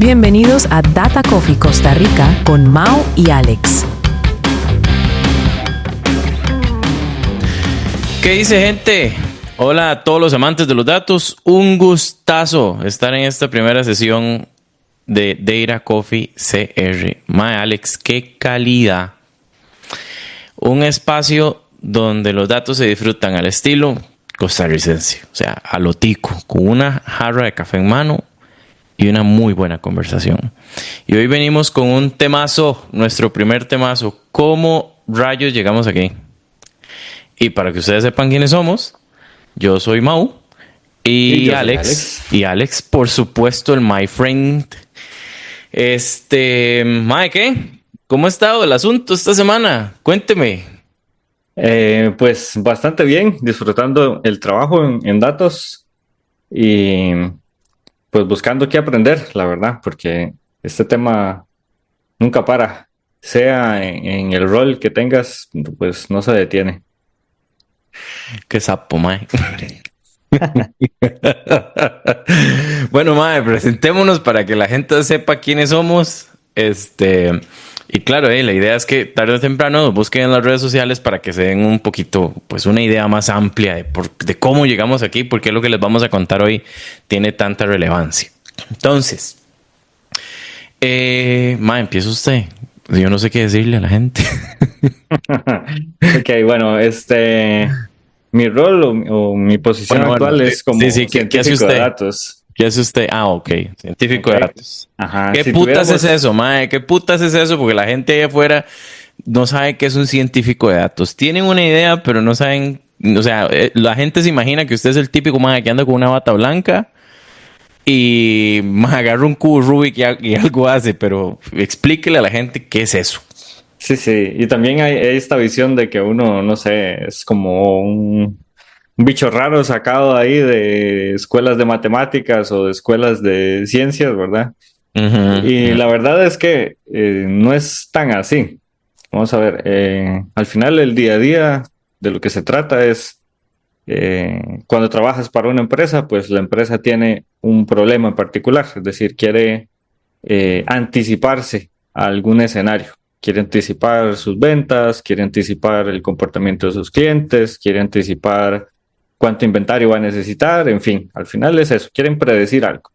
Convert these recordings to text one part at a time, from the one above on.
Bienvenidos a Data Coffee Costa Rica con Mau y Alex. ¿Qué dice, gente? Hola a todos los amantes de los datos. Un gustazo estar en esta primera sesión de Data Coffee CR. Mae, Alex, qué calidad. Un espacio donde los datos se disfrutan al estilo costarricense, o sea, a lo tico, con una jarra de café en mano y una muy buena conversación. Y hoy venimos con un temazo, nuestro primer temazo. ¿Cómo rayos llegamos aquí? Y para que ustedes sepan quiénes somos, yo soy Mau y yo Alex. soy Alex. Y Alex, por supuesto, el my friend. Mae, ¿qué? ¿Cómo ha estado el asunto esta semana? Cuénteme. Pues bastante bien, disfrutando el trabajo en datos y pues buscando qué aprender, la verdad, porque este tema nunca para, sea en el rol que tengas, pues no se detiene. Qué sapo, mae. Bueno, mae, presentémonos para que la gente sepa quiénes somos. Y claro, la idea es que tarde o temprano nos busquen en las redes sociales para que se den un poquito, pues una idea más amplia de cómo llegamos aquí, porque lo que les vamos a contar hoy tiene tanta relevancia. Entonces, mae, empieza usted. Yo no sé qué decirle a la gente. Ok, bueno, mi rol o mi posición actual es como sí, ¿qué hace científico usted? de datos. ¿Qué hace usted? Ah, ok. Científico de datos. Ajá, ¿Qué si putas tuviéramos- es eso, mae? ¿Qué putas es eso? Porque la gente ahí afuera no sabe qué es un científico de datos. Tienen una idea, pero no saben... O sea, la gente se imagina que usted es el típico mae que anda con una bata blanca y mae, agarra un cubo Rubik y algo hace, pero explíquele a la gente qué es eso. Sí, y también hay esta visión de que uno, no sé, es como un bicho raro sacado ahí de escuelas de matemáticas o de escuelas de ciencias, ¿verdad? Y la verdad es que no es tan así. Vamos a ver, al final el día a día de lo que se trata es, cuando trabajas para una empresa, pues la empresa tiene un problema en particular, es decir, quiere anticiparse a algún escenario. Quiere anticipar sus ventas, quiere anticipar el comportamiento de sus clientes, quiere anticipar cuánto inventario va a necesitar, en fin, al final es eso, quieren predecir algo.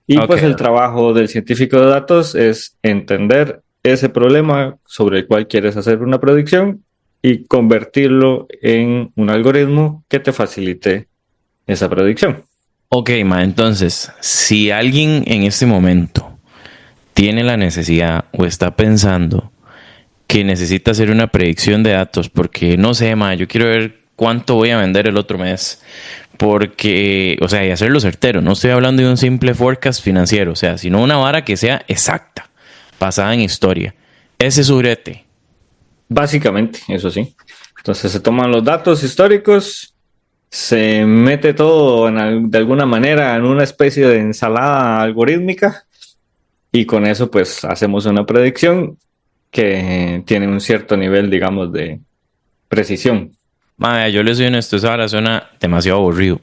Y Ok. pues el trabajo del científico de datos es entender ese problema sobre el cual quieres hacer una predicción y convertirlo en un algoritmo que te facilite esa predicción. Ok, ma, entonces, si alguien en este momento tiene la necesidad o está pensando que necesita hacer una predicción de datos porque, no sé, ma, yo quiero ver cuánto voy a vender el otro mes, porque, o sea, y hacerlo certero, no estoy hablando de un simple forecast financiero, o sea, sino una vara que sea exacta, basada en historia. Ese es su brete. Básicamente, eso sí. Entonces se toman los datos históricos, se mete todo de alguna manera en una especie de ensalada algorítmica y con eso pues hacemos una predicción que tiene un cierto nivel, digamos, de precisión. Ma, yo les soy honesto, esa vara suena demasiado aburrido.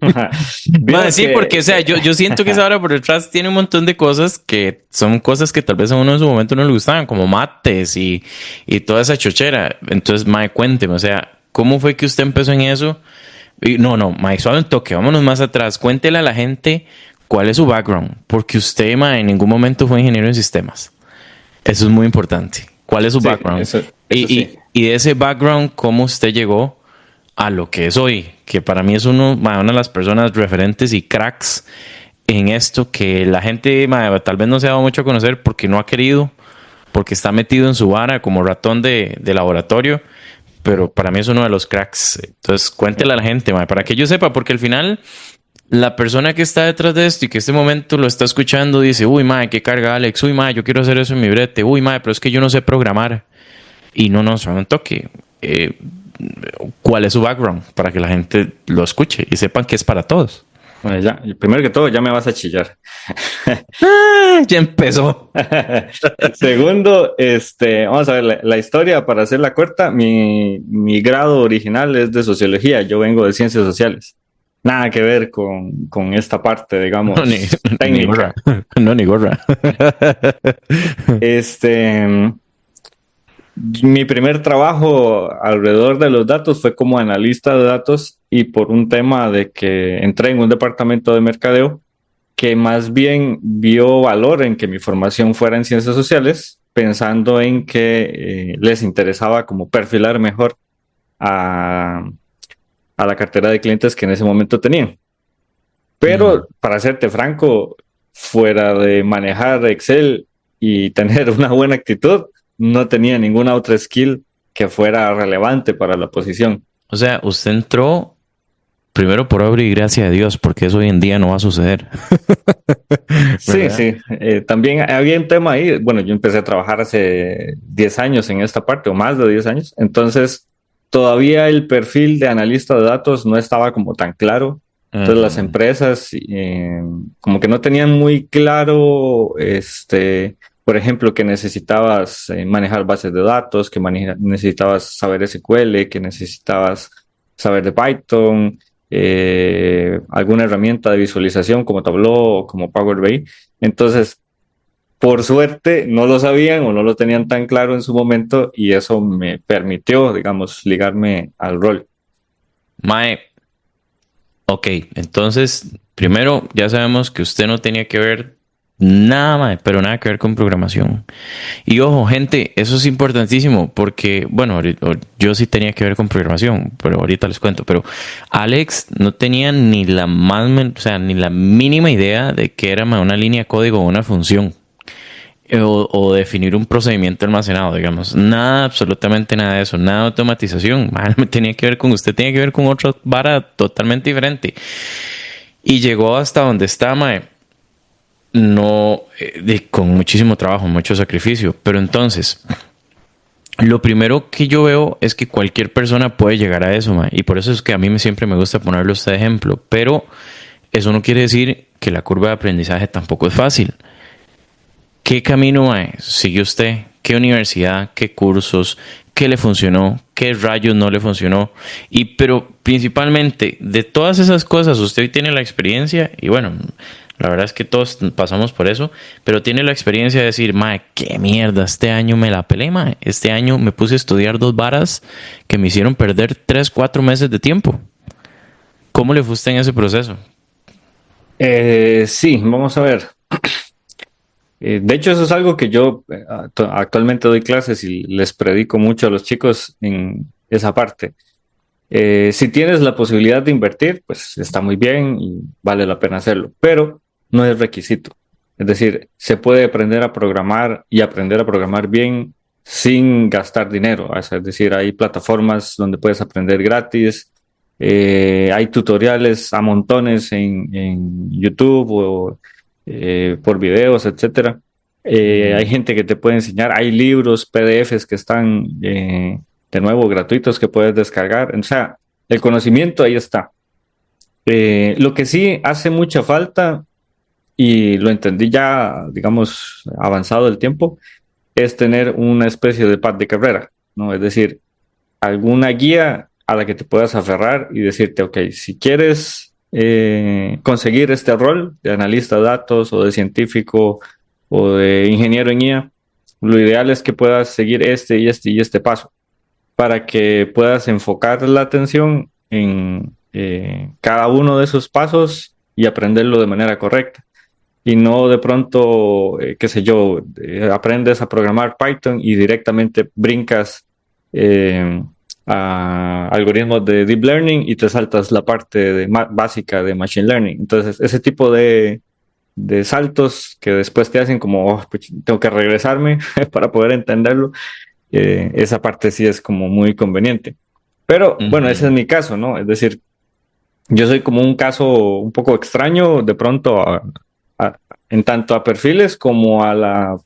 Ma, Vieras sí, que- porque, o sea, yo siento que esa hora por detrás tiene un montón de cosas que son cosas que tal vez a uno en su momento no le gustaban, como mates y toda esa chochera. Entonces, mae, cuénteme, o sea, ¿cómo fue que usted empezó en eso? Y, no, mae, suave un toque, vámonos más atrás. Cuéntele a la gente cuál es su background, porque usted, mae, en ningún momento fue ingeniero en sistemas. Eso es muy importante. ¿Cuál es su Sí, background? eso Y sí. de ese background, ¿cómo usted llegó a lo que es hoy? Que para mí es una de las personas referentes y cracks en esto que la gente tal vez no se ha dado mucho a conocer porque no ha querido, porque está metido en su vara como ratón de laboratorio, pero para mí es uno de los cracks. Entonces, cuéntele a la gente, para que yo sepa, porque al final la persona que está detrás de esto y que este momento lo está escuchando dice, uy, mae, qué carga Alex, uy, mae, yo quiero hacer eso en mi brete, uy, mae, pero es que yo no sé programar. Y no, un toque. ¿Cuál es su background? Para que la gente lo escuche y sepan que es para todos. Bueno, ya, primero que todo, ya me vas a chillar. Ya empezó. Segundo, vamos a ver, la historia, para hacerla corta, mi grado original es de sociología, yo vengo de ciencias sociales. nada que ver con esta parte, No, ni, digamos, ni gorra. técnica. No, ni gorra. Este, Mi primer trabajo alrededor de los datos fue como analista de datos y por un tema de que entré en un departamento de mercadeo que más bien vio valor en que mi formación fuera en ciencias sociales, pensando en que les interesaba como perfilar mejor a, a la cartera de clientes que en ese momento tenían. Mm. Pero para serte franco, fuera de manejar Excel y tener una buena actitud, no tenía ninguna otra skill que fuera relevante para la posición. O sea, usted entró primero por obra y gracia de Dios, porque eso hoy en día no va a suceder. Sí, ¿Verdad? sí. También había un tema ahí. Bueno, yo empecé a trabajar hace 10 años en esta parte, o más de 10 años. Entonces, todavía el perfil de analista de datos no estaba como tan claro. Entonces, las Ujú. empresas como que no tenían muy claro, por ejemplo, que necesitabas manejar bases de datos, que necesitabas saber SQL, que necesitabas saber de Python, alguna herramienta de visualización como Tableau o como Power BI. Entonces, por suerte, no lo sabían o no lo tenían tan claro en su momento y eso me permitió, digamos, ligarme al rol. Mae, ok, entonces, primero ya sabemos que usted no tenía que ver nada, mae, pero nada que ver con programación. Y ojo, gente, eso es importantísimo porque, bueno, yo sí tenía que ver con programación, pero ahorita les cuento. Pero Alex no tenía ni la más, o sea, ni la mínima idea de que era mae, una línea de código o una función. O definir un procedimiento almacenado, digamos. Nada, absolutamente nada de eso. Nada de automatización. Mae, me tenía que ver con usted, tenía que ver con otra vara totalmente diferente. Y llegó hasta donde está, mae. No, con muchísimo trabajo, mucho sacrificio. Pero entonces, lo primero que yo veo es que cualquier persona puede llegar a eso, mae. Y por eso es que a mí siempre me gusta ponerlo este ejemplo. Pero eso no quiere decir que la curva de aprendizaje tampoco es fácil. ¿Qué camino sigue usted? ¿Qué universidad? ¿Qué cursos? ¿Qué le funcionó? ¿Qué rayos no le funcionó? Y pero principalmente de todas esas cosas usted hoy tiene la experiencia y bueno, la verdad es que todos pasamos por eso, pero tiene la experiencia de decir, mae, qué mierda, este año me la pelé, mae. Este año me puse a estudiar dos varas que me hicieron perder 3, 4 meses de tiempo. ¿Cómo le fue usted en ese proceso? Sí, vamos a ver. De hecho, eso es algo que yo actualmente doy clases y les predico mucho a los chicos en esa parte. Si tienes la posibilidad de invertir, pues está muy bien y vale la pena hacerlo, pero no es requisito. Es decir, se puede aprender a programar y aprender a programar bien sin gastar dinero. Es decir, hay plataformas donde puedes aprender gratis, hay tutoriales a montones en YouTube o por videos, etcétera. Hay Ujú. gente que te puede enseñar, hay libros, PDFs que están de nuevo gratuitos que puedes descargar. O sea, el conocimiento ahí está. Lo que sí hace mucha falta, y lo entendí ya, digamos, avanzado el tiempo, es tener una especie de pad de carrera, ¿no? Es decir, alguna guía a la que te puedas aferrar y decirte, ok, si quieres conseguir este rol de analista de datos o de científico o de ingeniero en IA, lo ideal es que puedas seguir este y este y este paso para que puedas enfocar la atención en cada uno de esos pasos y aprenderlo de manera correcta. Y no de pronto, qué sé yo, aprendes a programar Python y directamente brincas eh, a algoritmos de deep learning y te saltas la parte básica de machine learning. Entonces, ese tipo de saltos que después te hacen como, "Oh, pues, tengo que regresarme para poder entenderlo, esa parte sí es como muy conveniente. Pero bueno, ese es Ujú. mi caso, ¿no? Es decir, yo soy como un caso un poco extraño de pronto a- en tanto a perfiles como a la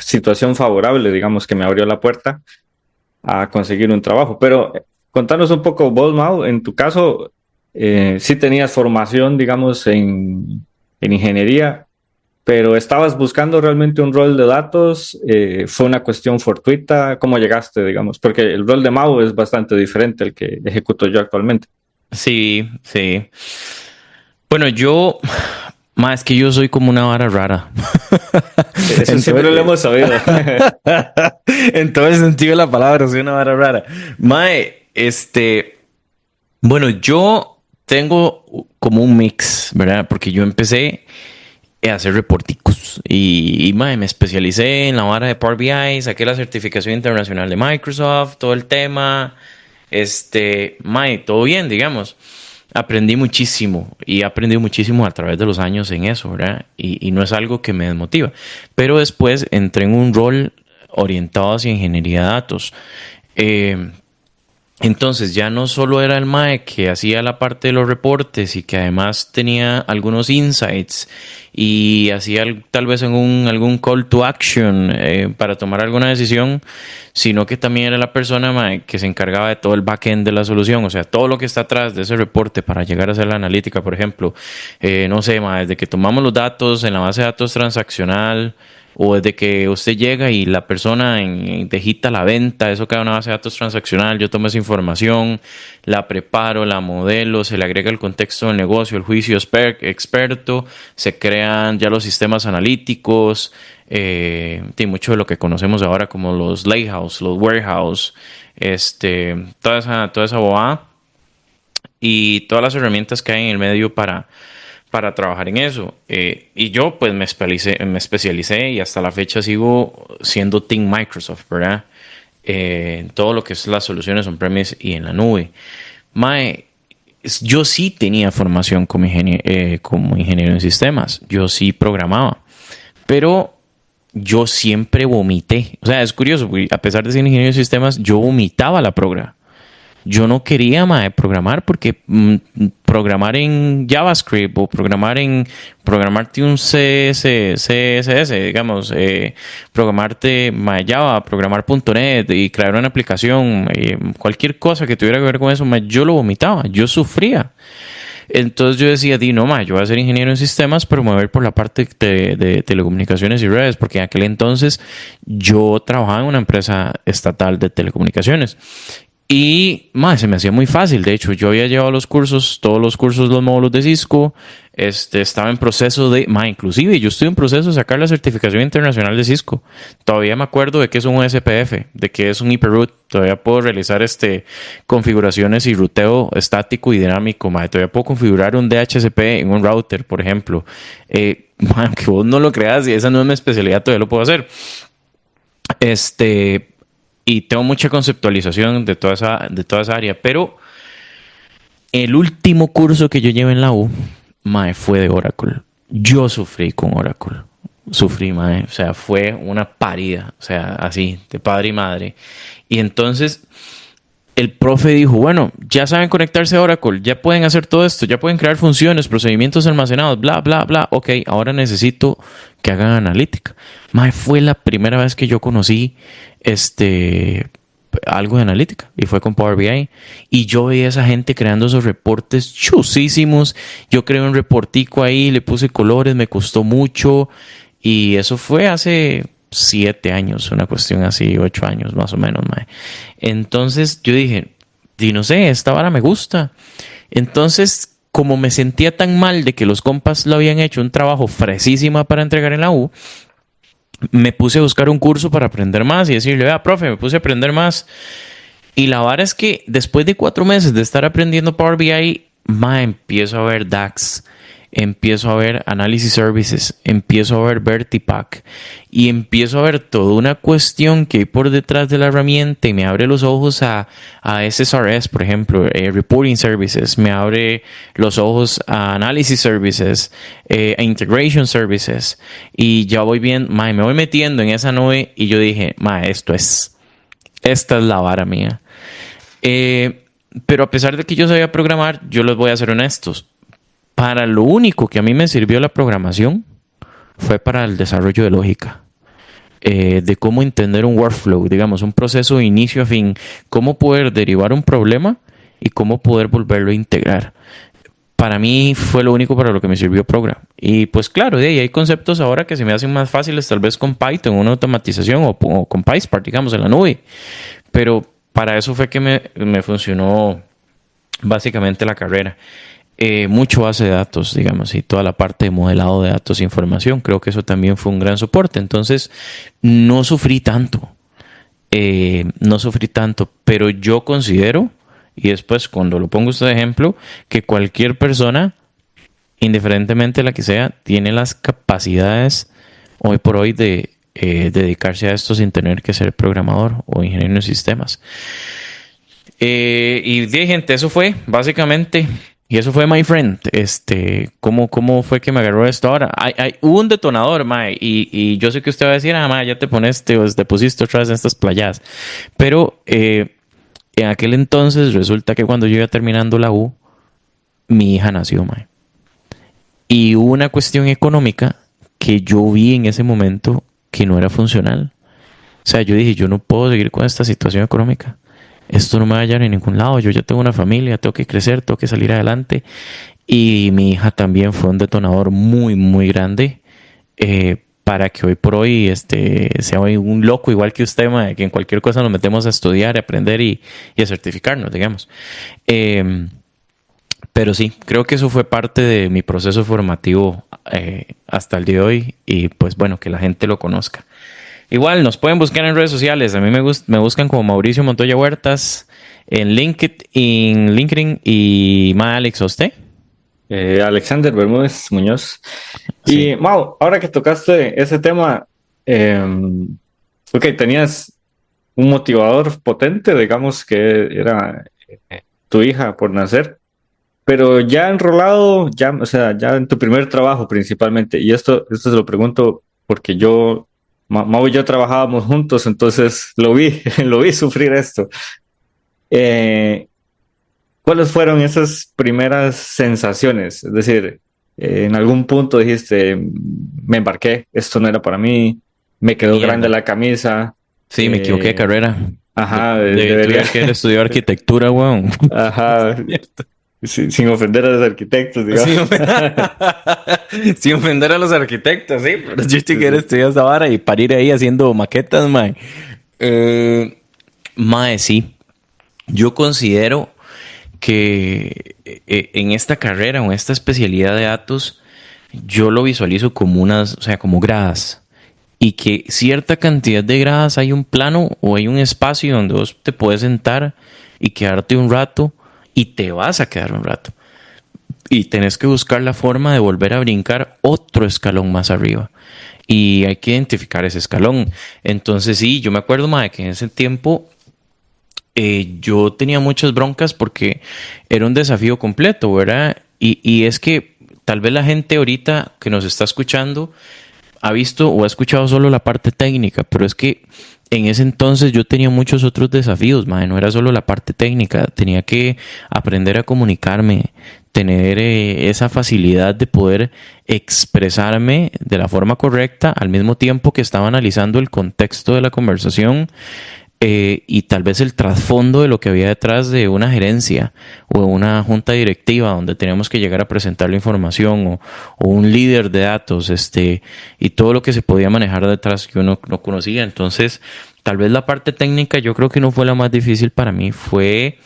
situación favorable, digamos, que me abrió la puerta a conseguir un trabajo. Pero contanos un poco, vos, Mau, en tu caso, sí tenías formación, digamos, en ingeniería, pero estabas buscando realmente un rol de datos, fue una cuestión fortuita, ¿cómo llegaste, digamos? Porque el rol de Mau es bastante diferente al que ejecuto yo actualmente. Sí, sí. Bueno, más que yo soy como una vara rara. Eso siempre lo Entonces, hemos sabido. en todo el sentido de la palabra, soy una vara rara. Mae, bueno, yo tengo como un mix, ¿verdad? Porque yo empecé a hacer reporticos y mae, me especialicé en la vara de Power BI, saqué la certificación internacional de Microsoft, todo el tema, mae, todo bien, digamos. Aprendí muchísimo y he aprendido muchísimo a través de los años en eso, ¿verdad? Y no es algo que me desmotiva. Pero después entré en un rol orientado hacia ingeniería de datos. Eh, entonces ya no solo era el MAE que hacía la parte de los reportes y que además tenía algunos insights y hacía tal vez algún call to action para tomar alguna decisión, sino que también era la persona MAE que se encargaba de todo el backend de la solución, o sea, todo lo que está atrás de ese reporte para llegar a hacer la analítica, por ejemplo, no sé, MAE, desde que tomamos los datos en la base de datos transaccional, o desde que usted llega y la persona digita la venta, eso queda en una base de datos transaccional, yo tomo esa información, la preparo, la modelo, se le agrega el contexto del negocio, el juicio experto, se crean ya los sistemas analíticos, mucho de lo que conocemos ahora como los lakehouse, los warehouse, toda esa bobada y todas las herramientas que hay en el medio para trabajar en eso. Y yo pues me especialicé y hasta la fecha sigo siendo Team Microsoft, ¿verdad? En todo lo que es las soluciones on-premise y en la nube. Mae, yo sí tenía formación como ingeniero en sistemas. Yo sí programaba. Pero yo siempre vomité. O sea, es curioso, porque a pesar de ser ingeniero en sistemas, yo vomitaba la programa. Yo no quería programar porque programar en JavaScript o programarte un CSS, digamos, programarte Java, programar .NET y crear una aplicación, cualquier cosa que tuviera que ver con eso, yo lo vomitaba, yo sufría. Entonces yo decía, no, yo voy a ser ingeniero en sistemas, pero me voy a ir por la parte de telecomunicaciones y redes, porque en aquel entonces yo trabajaba en una empresa estatal de telecomunicaciones. Y se me hacía muy fácil. De hecho, yo había llevado todos los cursos, los módulos de Cisco. Estaba en proceso inclusive yo estoy en proceso de sacar la certificación internacional de Cisco. Todavía me acuerdo de qué es un USPF, de qué es un hyperroot. Todavía puedo realizar configuraciones y ruteo estático y dinámico. Todavía puedo configurar un DHCP en un router, por ejemplo. Que vos no lo creas y esa no es mi especialidad, todavía lo puedo hacer. Y tengo mucha conceptualización de toda esa área, pero el último curso que yo llevé en la U, fue de Oracle. Yo sufrí con Oracle. Sufrí, o sea, fue una parida, o sea, así, de padre y madre. Y entonces el profe dijo, bueno, ya saben conectarse a Oracle, ya pueden hacer todo esto, ya pueden crear funciones, procedimientos almacenados, bla, bla, bla. Ok, ahora necesito que hagan analítica. Fue la primera vez que yo conocí algo de analítica y fue con Power BI y yo veía a esa gente creando esos reportes chusísimos. Yo creé un reportico ahí, le puse colores, me costó mucho y eso fue hace 7 años, una cuestión así, 8 años más o menos. Entonces yo dije, no sé, esta vara me gusta. Entonces, como me sentía tan mal de que los compas lo habían hecho un trabajo fresísima para entregar en la U, me puse a buscar un curso para aprender más y decirle, vea, profe, me puse a aprender más. Y la vara es que después de 4 meses de estar aprendiendo Power BI, empiezo a ver DAX, empiezo a ver Analysis Services, empiezo a ver Vertipack y empiezo a ver toda una cuestión que hay por detrás de la herramienta y me abre los ojos a SSRS, por ejemplo, Reporting Services, me abre los ojos a Analysis Services, a Integration Services y ya voy viendo, me voy metiendo en esta nube y yo dije, esta es la vara mía. Pero a pesar de que yo sabía programar, yo les voy a ser honestos. Para lo único que a mí me sirvió la programación fue para el desarrollo de lógica, de cómo entender un workflow, digamos, un proceso de inicio a fin, cómo poder derivar un problema y cómo poder volverlo a integrar. Para mí fue lo único para lo que me sirvió Program. Y pues claro, hay conceptos ahora que se me hacen más fáciles tal vez con Python, una automatización o con PySpark, digamos, en la nube. Pero para eso fue que me funcionó básicamente la carrera. Mucho base de datos, digamos, y toda la parte de modelado de datos e información. Creo que eso también fue un gran soporte. Entonces, no sufrí tanto. No sufrí tanto, pero yo considero, y después cuando lo pongo usted de ejemplo, que cualquier persona, indiferentemente de la que sea, tiene las capacidades hoy por hoy de dedicarse a esto sin tener que ser programador o ingeniero en sistemas. Y dije, gente, eso fue básicamente, y eso fue my friend. ¿Cómo fue que me agarró esto ahora? Hubo un detonador, mae, y yo sé que usted va a decir, mae, ya te pones, te pusiste otra vez en estas playas. Pero en aquel entonces resulta que cuando yo iba terminando la U, mi hija nació, mae. Y hubo una cuestión económica que yo vi en ese momento que no era funcional. O sea, yo dije, yo no puedo seguir con esta situación económica. Esto no me va a llevar a ningún lado. Yo ya tengo una familia, tengo que crecer, tengo que salir adelante. Y mi hija también fue un detonador muy, muy grande para que hoy por hoy sea hoy un loco igual que usted, mae, que en cualquier cosa nos metemos a estudiar, a aprender y a certificarnos, digamos. Pero sí, creo que eso fue parte de mi proceso formativo hasta el día de hoy y pues bueno, que la gente lo conozca. Igual nos pueden buscar en redes sociales. A mí me buscan como Mauricio Montoya Huertas en LinkedIn y Alex, ¿a usted? Alexander Bermúdez Muñoz. Sí. Y Mau, ahora que tocaste ese tema, ok, tenías un motivador potente, digamos que era tu hija por nacer, pero ya enrolado, ya, o sea, ya en tu primer trabajo principalmente, y esto se lo pregunto porque Mau y yo trabajábamos juntos, entonces lo vi, lo vi sufrir esto. Eh, ¿Cuáles fueron esas primeras sensaciones? Es decir, en algún punto dijiste, me embarqué, esto no era para mí, me quedó grande Mierda. la camisa, Sí, me equivoqué de eh, carrera. ajá, Tuve debería, que haber estudiado arquitectura, weón. ajá, sin ofender a los arquitectos, digamos. Sin, sin ofender a los arquitectos, sí, pero yo sí Sí, que sí. estudiar esa vara y para ir ahí haciendo maquetas, mae. Mae, sí. Yo considero que en esta carrera o en esta especialidad de datos, yo lo visualizo como unas, o sea, como gradas. Y que cierta cantidad de gradas hay un plano o hay un espacio donde vos te puedes sentar y quedarte un rato y te vas a quedar un rato. Y tenés que buscar la forma de volver a brincar otro escalón más arriba. Y hay que identificar ese escalón. Entonces sí, yo me acuerdo, mae, que en ese tiempo yo tenía muchas broncas porque era un desafío completo, ¿verdad? Y es que tal vez la gente ahorita que nos está escuchando ha visto o ha escuchado solo la parte técnica, pero es que en ese entonces yo tenía muchos otros desafíos, mae, no era solo la parte técnica, tenía que aprender a comunicarme, tener esa facilidad de poder expresarme de la forma correcta al mismo tiempo que estaba analizando el contexto de la conversación y tal vez el trasfondo de lo que había detrás de una gerencia o una junta directiva donde teníamos que llegar a presentar la información o un líder de datos, y todo lo que se podía manejar detrás que uno no conocía. Entonces, tal vez la parte técnica yo creo que no fue la más difícil para mí, fue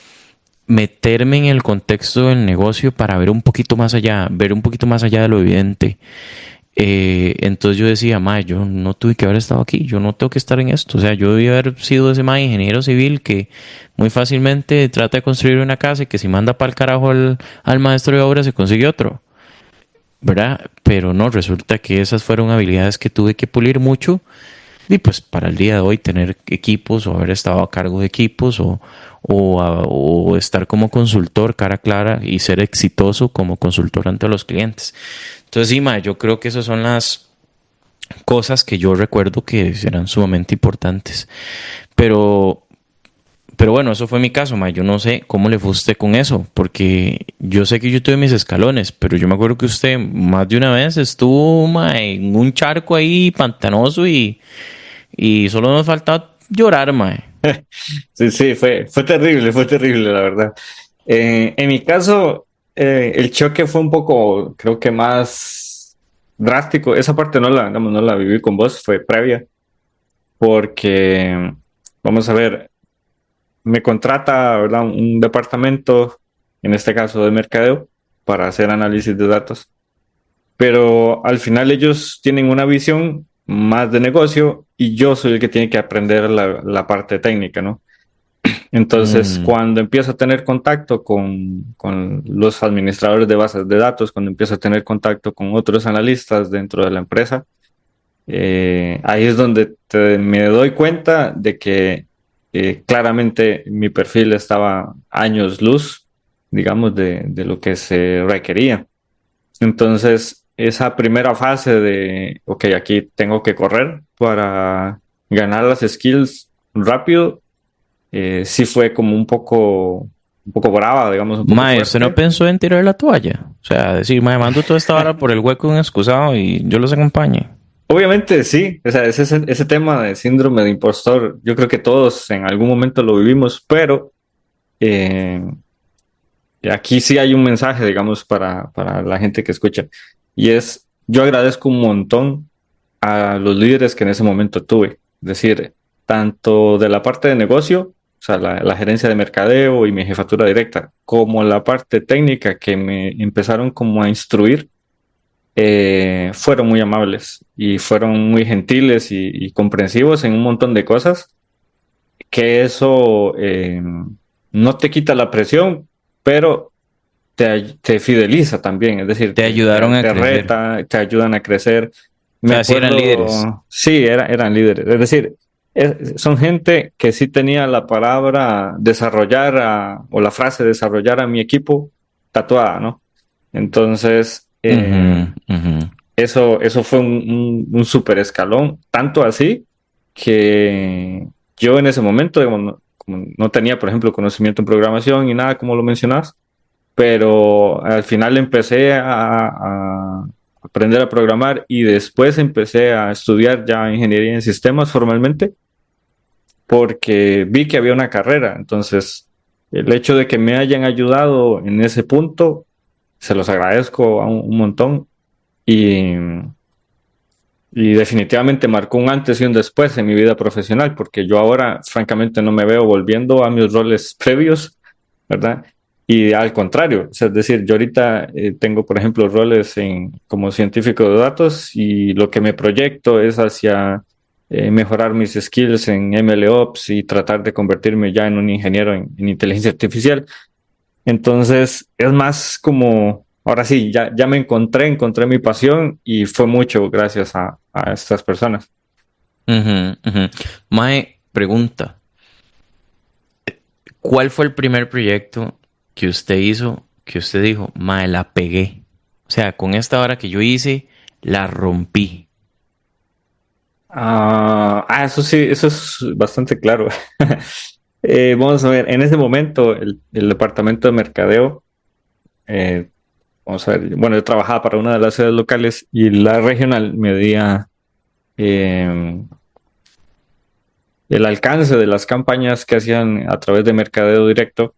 meterme en el contexto del negocio para ver un poquito más allá, ver un poquito más allá de lo evidente. Entonces yo decía, mae, yo no tuve que haber estado aquí, yo no tengo que estar en esto. O sea, yo debía haber sido ese mae ingeniero civil que muy fácilmente trata de construir una casa y que si manda para el carajo al maestro de obra se consigue otro, ¿verdad? Pero no, resulta que esas fueron habilidades que tuve que pulir mucho y pues para el día de hoy tener equipos o haber estado a cargo de equipos o estar como consultor cara clara y ser exitoso como consultor ante los clientes. Entonces, sí, ma, yo creo que esas son las cosas que yo recuerdo que eran sumamente importantes. Pero, pero bueno, eso fue mi caso, ma. Yo no sé cómo le fue usted con eso, porque yo sé que yo tuve mis escalones, pero yo me acuerdo que usted más de una vez estuvo, ma, en un charco ahí pantanoso y solo nos faltaba llorar, ma. Sí, sí, fue terrible, la verdad. En mi caso, el choque fue un poco, creo que más drástico. Esa parte digamos, no la viví con vos, fue previa, porque, vamos a ver, me contrata, ¿verdad? Un departamento en este caso de mercadeo, para hacer análisis de datos. Pero al final ellos tienen una visión más de negocio y yo soy el que tiene que aprender la parte técnica, ¿no? Entonces, cuando empiezo a tener contacto con los administradores de bases de datos, cuando empiezo a tener contacto con otros analistas dentro de la empresa, ahí es donde me doy cuenta de que claramente mi perfil estaba años luz, digamos, de lo que se requería. Entonces, esa primera fase de, ok, aquí tengo que correr para ganar las skills rápido, sí fue como un poco brava, digamos, un poco Mae, ¿usted no fuerte. pensó en tirar la toalla? O sea, decir, mae, mando toda esta hora por el hueco de un excusado y yo los acompañe. Obviamente sí, o sea, ese tema de síndrome de impostor, yo creo que todos en algún momento lo vivimos, pero eh, aquí sí hay un mensaje, digamos, para la gente que escucha, y es, yo agradezco un montón a los líderes que en ese momento tuve, es decir, tanto de la parte de negocio, o sea, la gerencia de mercadeo y mi jefatura directa, como la parte técnica que me empezaron como a instruir, fueron muy amables y fueron muy gentiles y comprensivos en un montón de cosas, que eso no te quita la presión, pero te fideliza también, es decir, Te ayudaron a te crecer. reta, te ayudan a crecer. O Me sea, sí eran líderes. acuerdo, sí, eran líderes, es decir, son gente que sí tenía la palabra desarrollar o la frase desarrollar a mi equipo tatuada, ¿no? Entonces, Ujú, ujú. eso fue un super escalón, tanto así que yo en ese momento, digamos, como no tenía, por ejemplo, conocimiento en programación y nada, como lo mencionas, pero al final empecé a aprender a programar y después empecé a estudiar ya ingeniería en sistemas formalmente porque vi que había una carrera. Entonces, el hecho de que me hayan ayudado en ese punto, se los agradezco a un montón y, y definitivamente marcó un antes y un después en mi vida profesional porque yo ahora, francamente, no me veo volviendo a mis roles previos, ¿verdad? Y al contrario, o sea, es decir, yo ahorita tengo, por ejemplo, roles como científico de datos y lo que me proyecto es hacia mejorar mis skills en MLOps y tratar de convertirme ya en un ingeniero en inteligencia artificial. Entonces, es más como, ahora sí, ya me encontré mi pasión y fue mucho gracias a estas personas. Ujú, ujú. Mae, pregunta. ¿Cuál fue el primer proyecto que usted hizo que usted dijo, mae, la pegué? O sea, con esta hora que yo hice, la rompí. Eso sí, eso es bastante claro. Vamos a ver, en ese momento el departamento de mercadeo, eh, vamos a ver, bueno, yo trabajaba para una de las sedes locales y la regional medía eh, el alcance de las campañas que hacían a través de mercadeo directo,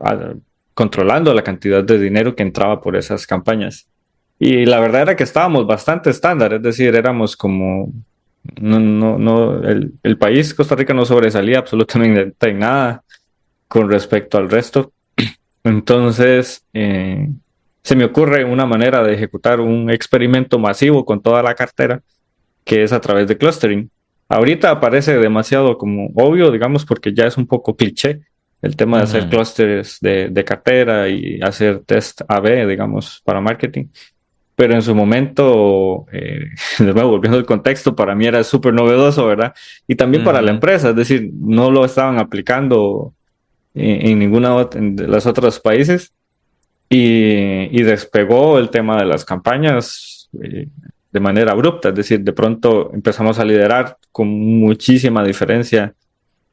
a- controlando la cantidad de dinero que entraba por esas campañas. Y la verdad era que estábamos bastante estándar, es decir, éramos como, el país, Costa Rica, no sobresalía absolutamente en nada con respecto al resto. Entonces, se me ocurre una manera de ejecutar un experimento masivo con toda la cartera, que es a través de clustering. Ahorita parece demasiado como obvio, digamos, porque ya es un poco cliché el tema de hacer Ujú. clusters de cartera y hacer test A/B, digamos, para marketing. Pero en su momento, de nuevo, volviendo al contexto, para mí era súper novedoso, ¿verdad? Y también para la Ujú. empresa, es decir, no lo estaban aplicando en de los otros países y despegó el tema de las campañas de manera abrupta, es decir, de pronto empezamos a liderar con muchísima diferencia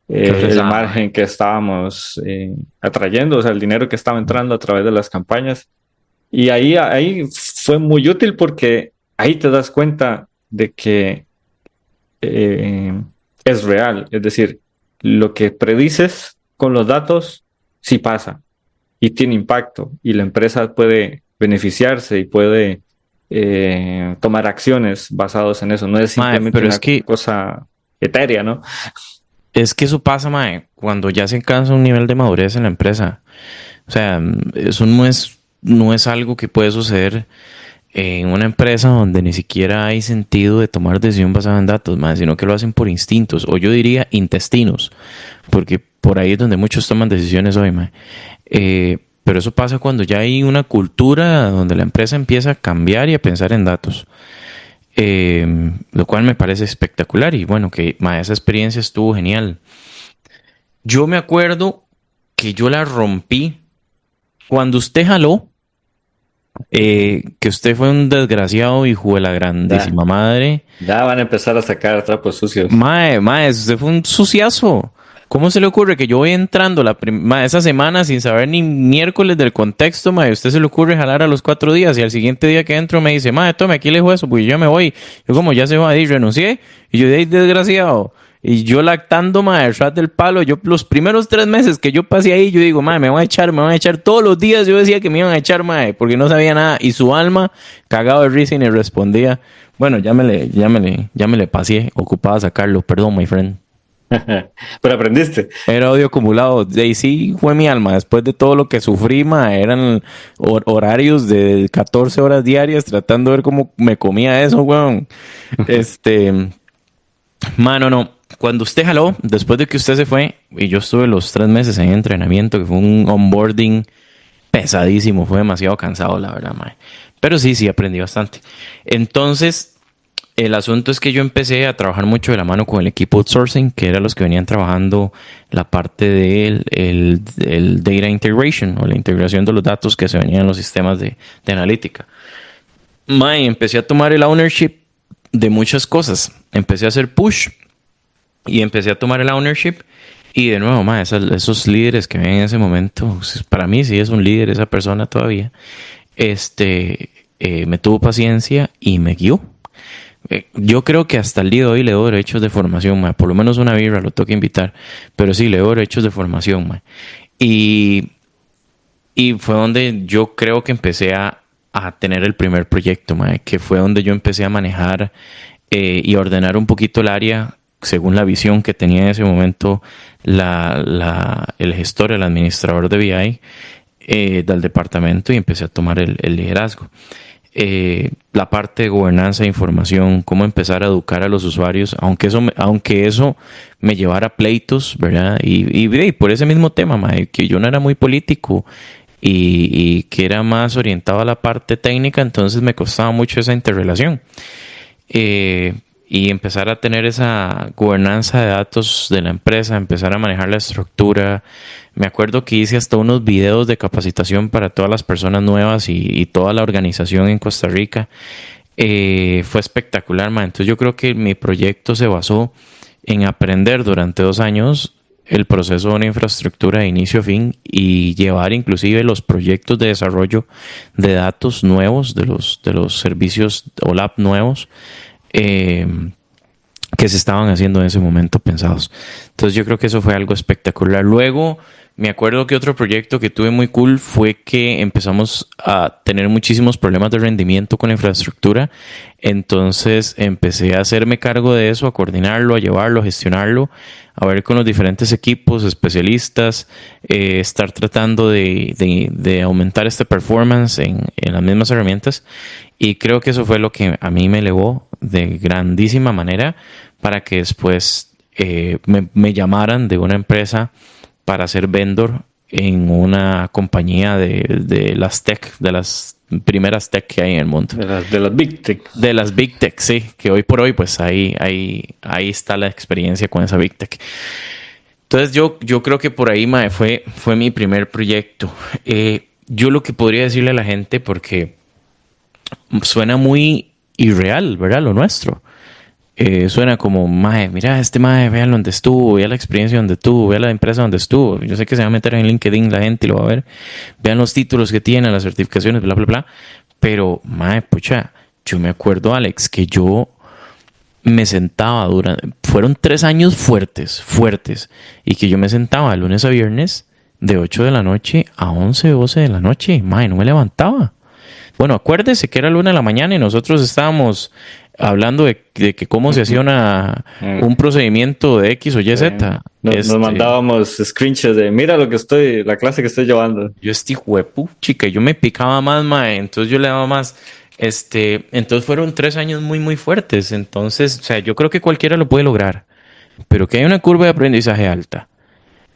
Qué el pesada, mae. margen que estábamos atrayendo, o sea, el dinero que estaba entrando a través de las campañas. Y ahí fue muy útil porque ahí te das cuenta de que eh, es real, es decir, lo que predices con los datos sí pasa y tiene impacto y la empresa puede beneficiarse y puede tomar acciones basadas en eso. No es Mae, simplemente pero es una que cosa etérea, ¿no? Es que eso pasa, mae. cuando ya se alcanza un nivel de madurez en la empresa. O sea, eso no es algo que puede suceder en una empresa donde ni siquiera hay sentido de tomar decisión basada en datos, mae, sino que lo hacen por instintos, o yo diría intestinos, porque por ahí es donde muchos toman decisiones hoy, mae. Pero eso pasa cuando ya hay una cultura donde la empresa empieza a cambiar y a pensar en datos. Lo cual me parece espectacular y bueno, que mae, esa experiencia estuvo genial. Yo me acuerdo que yo la rompí cuando usted jaló, que usted fue un desgraciado hijo de la grandísima madre. Ya van a empezar a sacar trapos sucios. Mae, usted fue un suciazo. ¿Cómo se le ocurre que yo voy entrando esa semana sin saber ni miércoles del contexto, mae? Usted se le ocurre jalar a los 4 días y al siguiente día que entro me dice, mae, tome, aquí le dejo eso, pues yo me voy. Yo como ya se va a ir, renuncié. Y yo de ahí desgraciado. Y yo lactando, mae, detrás del palo. Yo los primeros 3 meses que yo pasé ahí, yo digo, mae, me van a echar. Todos los días yo decía que me iban a echar, mae, porque no sabía nada. Y su alma, cagado de risa y le respondía, bueno, ya me le pasé, ocupaba sacarlo, perdón, my friend. Pero aprendiste. Era odio acumulado. De ahí sí fue mi alma. Después de todo lo que sufrí, ma, eran horarios de 14 horas diarias tratando de ver cómo me comía eso, weón. Mano, no. Cuando usted jaló, después de que usted se fue, y yo estuve los 3 meses en entrenamiento, que fue un onboarding pesadísimo, fue demasiado cansado, la verdad, ma. Pero sí, aprendí bastante. Entonces, el asunto es que yo empecé a trabajar mucho de la mano con el equipo outsourcing, que eran los que venían trabajando la parte del el data integration o la integración de los datos que se venían en los sistemas de analítica. Empecé a tomar el ownership de muchas cosas. Empecé a hacer push y empecé a tomar el ownership. Y de nuevo, esos líderes que ven en ese momento, para mí sí es un líder esa persona todavía, me tuvo paciencia y me guió. Yo creo que hasta el día de hoy le doy derechos de formación, ma. Por lo menos una birra lo tengo que invitar. Pero sí, le doy derechos de formación, ma. Y fue donde yo creo que empecé a tener el primer proyecto, ma, que fue donde yo empecé a manejar y ordenar un poquito el área según la visión que tenía en ese momento el gestor, el administrador de BI del departamento, y empecé a tomar el liderazgo. La parte de gobernanza de información, cómo empezar a educar a los usuarios, aunque eso me llevara a pleitos, ¿verdad? Y por ese mismo tema, que yo no era muy político y que era más orientado a la parte técnica, entonces me costaba mucho esa interrelación. Y empezar a tener esa gobernanza de datos de la empresa, empezar a manejar la estructura. Me acuerdo que hice hasta unos videos de capacitación para todas las personas nuevas y toda la organización en Costa Rica. Fue espectacular, man. Entonces yo creo que mi proyecto se basó en aprender durante 2 años el proceso de una infraestructura de inicio a fin y llevar inclusive los proyectos de desarrollo de datos nuevos, de los servicios OLAP nuevos, que se estaban haciendo en ese momento pensados. Entonces yo creo que eso fue algo espectacular. Luego me acuerdo que otro proyecto que tuve muy cool fue que empezamos a tener muchísimos problemas de rendimiento con la infraestructura. Entonces empecé a hacerme cargo de eso, a coordinarlo, a llevarlo, a gestionarlo, a ver con los diferentes equipos, especialistas, estar tratando de aumentar este performance en las mismas herramientas. Y creo que eso fue lo que a mí me elevó de grandísima manera para que después me llamaran de una empresa para ser vendor en una compañía de las tech, de las primeras tech que hay en el mundo. De las Big Tech. De las Big Tech, sí, que hoy por hoy pues ahí está la experiencia con esa Big Tech. Entonces yo creo que por ahí, mae, fue mi primer proyecto. Yo lo que podría decirle a la gente, porque suena muy irreal, ¿verdad? Lo nuestro. Suena como, mae, mira, vean donde estuvo, vea la experiencia donde estuvo, vea la empresa donde estuvo. Yo sé que se va a meter en LinkedIn la gente y lo va a ver. Vean los títulos que tiene, las certificaciones, bla, bla, bla. Pero, mae, pucha, yo me acuerdo, Alex, que yo me sentaba fueron 3 años fuertes, y que yo me sentaba de lunes a viernes de 8 de la noche a 11, 12 de la noche, mae, no me levantaba. Bueno, acuérdese que era la 1 de la mañana y nosotros estábamos hablando de que cómo se hacía un procedimiento de X o Y, Z. Nos mandábamos screenshots de mira la clase que estoy llevando. Yo chica, yo me picaba más, mae, entonces yo le daba más. Entonces fueron 3 años muy, muy fuertes. Entonces, o sea, yo creo que cualquiera lo puede lograr, pero que hay una curva de aprendizaje alta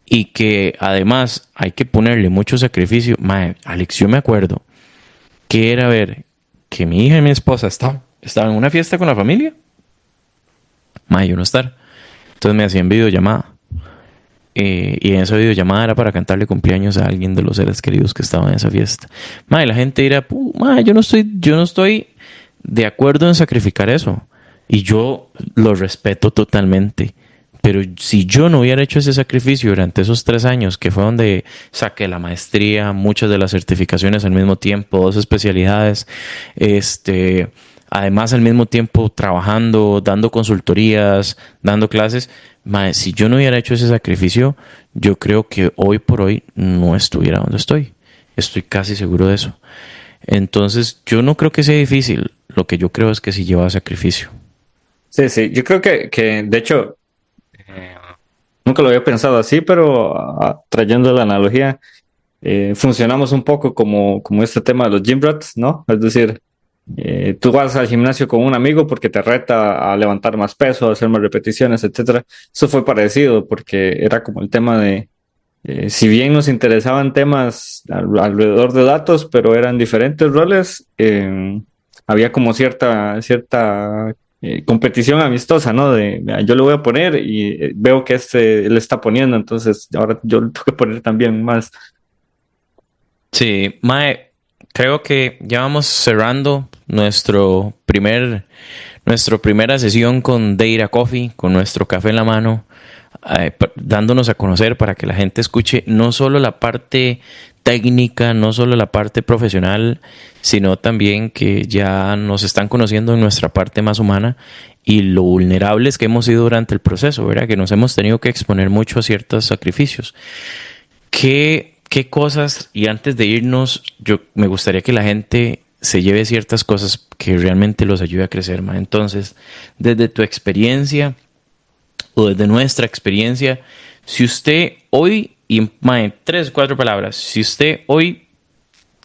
y que además hay que ponerle mucho sacrificio. Mae, Alex, yo me acuerdo que era ver que mi hija y mi esposa estaban en una fiesta con la familia. Mae, yo no estar. Entonces me hacían videollamada. Y en esa videollamada era para cantarle cumpleaños a alguien de los seres queridos que estaban en esa fiesta. Mae, la gente dirá, mae, yo no estoy de acuerdo en sacrificar eso. Y yo lo respeto totalmente. Pero si yo no hubiera hecho ese sacrificio durante esos 3 años, que fue donde saqué la maestría, muchas de las certificaciones al mismo tiempo, 2 especialidades, además al mismo tiempo trabajando, dando consultorías, dando clases, mae, si yo no hubiera hecho ese sacrificio, yo creo que hoy por hoy no estuviera donde estoy. Estoy casi seguro de eso. Entonces, yo no creo que sea difícil. Lo que yo creo es que sí lleva sacrificio. Sí, sí, yo creo que de hecho, eh, nunca lo había pensado así, pero trayendo la analogía, funcionamos un poco como este tema de los gym rats, ¿no? Es decir, tú vas al gimnasio con un amigo porque te reta a levantar más peso, a hacer más repeticiones, etcétera. Eso fue parecido porque era como el tema de, si bien nos interesaban temas alrededor de datos, pero eran diferentes roles, había como cierta competición amistosa, ¿no? De "Mira, yo le voy a poner y veo que él está poniendo, entonces ahora yo le tengo que poner también más. Sí, Mae, creo que ya vamos cerrando nuestra primera sesión con Data Coffee, con nuestro café en la mano, dándonos a conocer para que la gente escuche no solo la parte técnica, no solo la parte profesional, sino también que ya nos están conociendo en nuestra parte más humana y lo vulnerables que hemos sido durante el proceso, ¿verdad? Que nos hemos tenido que exponer mucho a ciertos sacrificios. ¿Qué cosas, y antes de irnos, me gustaría que la gente se lleve ciertas cosas que realmente los ayude a crecer, ma? Entonces, desde tu experiencia o desde nuestra experiencia, si usted hoy, y ma, en 3 o 4 palabras, si usted hoy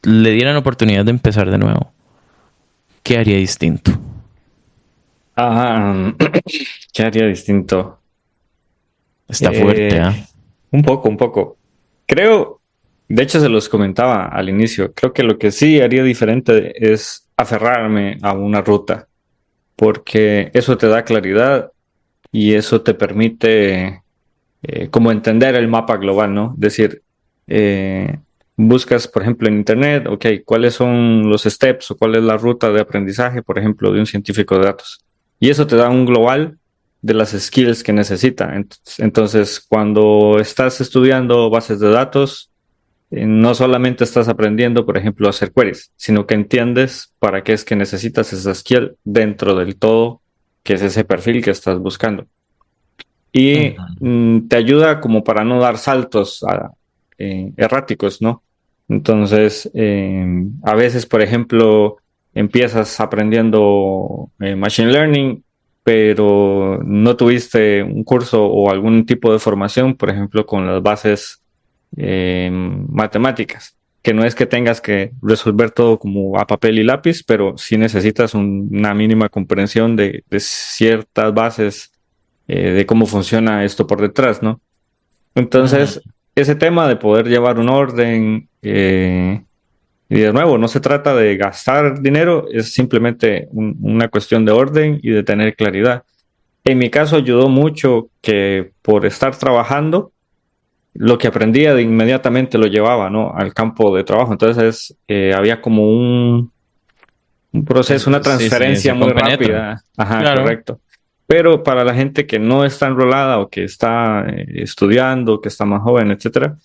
le diera la oportunidad de empezar de nuevo, ¿qué haría distinto? ¿Qué haría distinto? Está fuerte, ¿ah? Un poco. Creo, de hecho se los comentaba al inicio, creo que lo que sí haría diferente es aferrarme a una ruta, porque eso te da claridad y eso te permite como entender el mapa global, ¿no? Es decir, eh, buscas, por ejemplo, en Internet, ok, ¿cuáles son los steps o cuál es la ruta de aprendizaje, por ejemplo, de un científico de datos? Y eso te da un global de las skills que necesita. Entonces, cuando estás estudiando bases de datos, no solamente estás aprendiendo, por ejemplo, a hacer queries, sino que entiendes para qué es que necesitas esa skill dentro del todo, que es ese perfil que estás buscando. Y te ayuda como para no dar saltos erráticos, ¿no? Entonces, a veces, por ejemplo, empiezas aprendiendo Machine Learning, pero no tuviste un curso o algún tipo de formación, por ejemplo, con las bases matemáticas, que no es que tengas que resolver todo como a papel y lápiz, pero sí necesitas una mínima comprensión de ciertas bases de cómo funciona esto por detrás, ¿no? Ujú. Entonces, ese tema de poder llevar un orden, y de nuevo, no se trata de gastar dinero, es simplemente una cuestión de orden y de tener claridad. En mi caso ayudó mucho que por estar trabajando, lo que aprendía de inmediatamente lo llevaba, ¿no? Al campo de trabajo. Entonces, había como un proceso, una Sí, sí, transferencia se muy compenetra. rápida. Ajá, Claro. correcto. Pero para la gente que no está enrolada o que está estudiando, que está más joven, etcétera,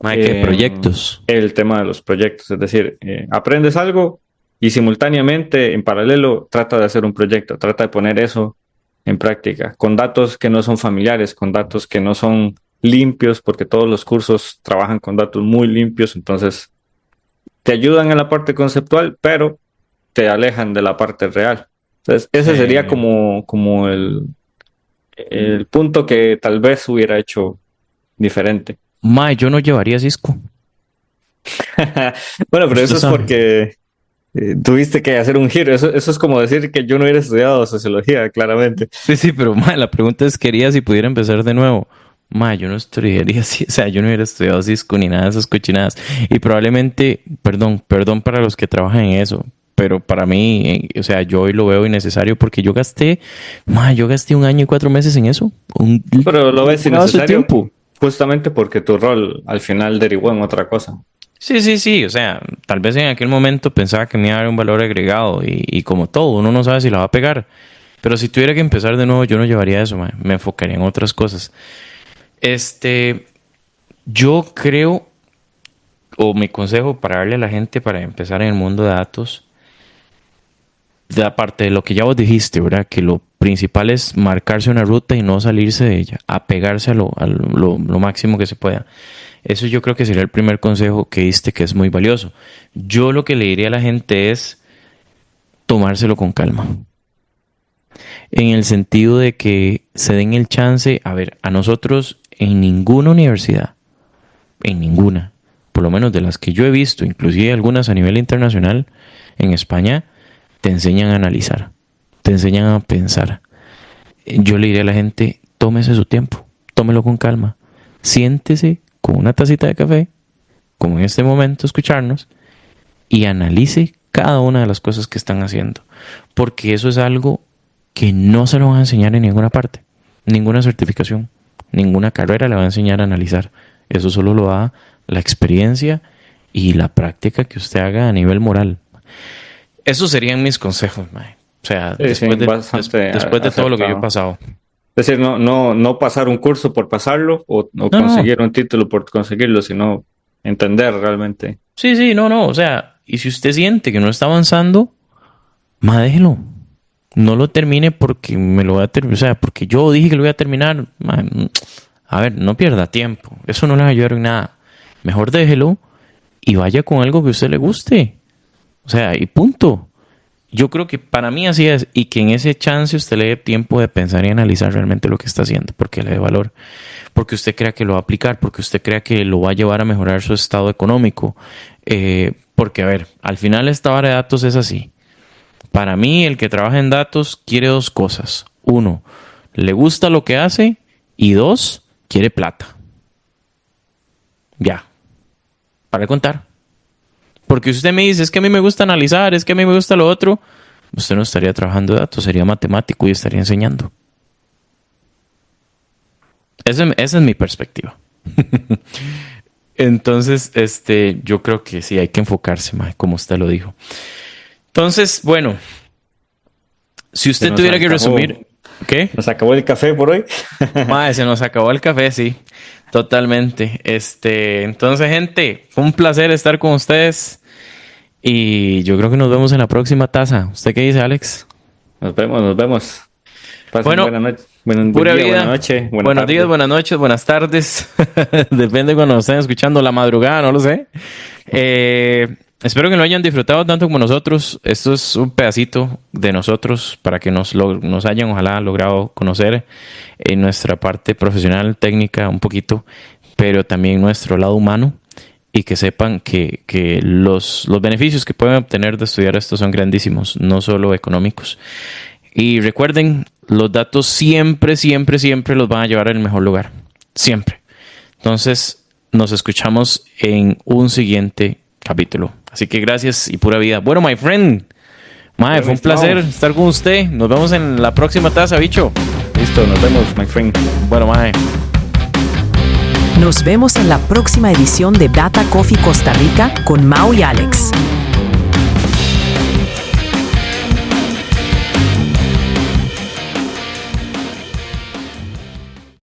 Mae, ¿qué eh, proyectos? el tema de los proyectos, es decir, aprendes algo y simultáneamente, en paralelo, trata de hacer un proyecto, trata de poner eso en práctica, con datos que no son familiares, con datos que no son limpios, porque todos los cursos trabajan con datos muy limpios, entonces te ayudan en la parte conceptual, pero te alejan de la parte real. Entonces, ese sería como el punto que tal vez hubiera hecho diferente. Mae, yo no llevaría Cisco. Bueno, pero Usted eso es sabe. porque tuviste que hacer un giro. Eso es como decir que yo no hubiera estudiado sociología, claramente. Sí, sí, pero mae, la pregunta es, ¿quería si pudiera empezar de nuevo? Mae, yo no estudiaría así, o sea, yo no hubiera estudiado Cisco ni nada de esas cochinadas. Y probablemente, perdón para los que trabajan en eso, pero para mí, o sea, yo hoy lo veo innecesario porque yo gasté 1 año y 4 meses en eso. Pero lo ves Un pedazo de innecesario tiempo. justamente porque tu rol al final derivó en otra cosa. Sí, sí, sí, o sea, tal vez en aquel momento pensaba que me iba a dar un valor agregado y como todo, uno no sabe si la va a pegar. Pero si tuviera que empezar de nuevo, yo no llevaría eso, mae. Me enfocaría en otras cosas. Yo creo, o mi consejo para darle a la gente para empezar en el mundo de datos, de aparte de lo que ya vos dijiste, ¿verdad? Que lo principal es marcarse una ruta y no salirse de ella, apegarse a lo máximo que se pueda. Eso yo creo que sería el primer consejo que diste, que es muy valioso. Yo lo que le diría a la gente es tomárselo con calma. En el sentido de que se den el chance, a ver, a nosotros en ninguna universidad, en ninguna, por lo menos de las que yo he visto, inclusive algunas a nivel internacional, en España, te enseñan a analizar, te enseñan a pensar. Yo le diría a la gente, tómese su tiempo, tómelo con calma, siéntese con una tacita de café, como en este momento escucharnos, y analice cada una de las cosas que están haciendo, porque eso es algo que no se lo van a enseñar en ninguna parte, ninguna certificación, ninguna carrera le va a enseñar a analizar. Eso solo lo da la experiencia y la práctica que usted haga a nivel moral. Esos serían mis consejos, mae. O sea, Sí, sí, bastante después de todo lo que yo he acertado. pasado. Es decir, no pasar un curso por pasarlo o No, no. conseguir un título por conseguirlo, sino entender realmente. Sí, sí, no, no. O sea, y si usted siente que no está avanzando, mae, déjelo. No lo termine porque me lo voy a terminar. O sea, porque yo dije que lo voy a terminar. Mae, a ver, no pierda tiempo. Eso no le va a ayudar en nada. Mejor déjelo y vaya con algo que a usted le guste. O sea, y punto. Yo creo que para mí así es, y que en ese chance usted le dé tiempo de pensar y analizar realmente lo que está haciendo, porque le dé valor, porque usted crea que lo va a aplicar, porque usted crea que lo va a llevar a mejorar su estado económico. Porque, a ver, al final esta vara de datos es así. Para mí, el que trabaja en datos quiere dos cosas. Uno, le gusta lo que hace, y dos, quiere plata. Ya, para de contar. Porque si usted me dice, es que a mí me gusta analizar, es que a mí me gusta lo otro, usted no estaría trabajando de datos, sería matemático y estaría enseñando. Esa es mi perspectiva. Entonces, yo creo que sí, hay que enfocarse, mae, como usted lo dijo. Entonces, bueno, si Se usted nos tuviera que acabó, resumir, ¿qué? nos acabó el café por hoy. Mae, se nos acabó el café, sí, totalmente. Entonces, gente, fue un placer estar con ustedes y yo creo que nos vemos en la próxima taza. ¿Usted qué dice, Alex? Nos vemos, nos vemos. Pasen Bueno, buena noche, buen pura día, buena vida. noche, buena Buenos días, tarde. buenas noches, buenas tardes. Depende cuando nos estén escuchando la madrugada, no lo sé. Espero que lo hayan disfrutado tanto como nosotros. Esto es un pedacito de nosotros para que nos hayan, ojalá, logrado conocer en nuestra parte profesional, técnica, un poquito, pero también nuestro lado humano. Y que sepan que los beneficios que pueden obtener de estudiar esto son grandísimos, no solo económicos. Y recuerden, los datos siempre, siempre, siempre los van a llevar al mejor lugar. Siempre. Entonces, nos escuchamos en un siguiente capítulo. Así que gracias y pura vida. Bueno, my friend. Mae, fue un placer estar con usted. Nos vemos en la próxima taza, bicho. Listo, nos vemos, my friend. Bueno, mae. Nos vemos en la próxima edición de Data Coffee Costa Rica con Mau y Alex.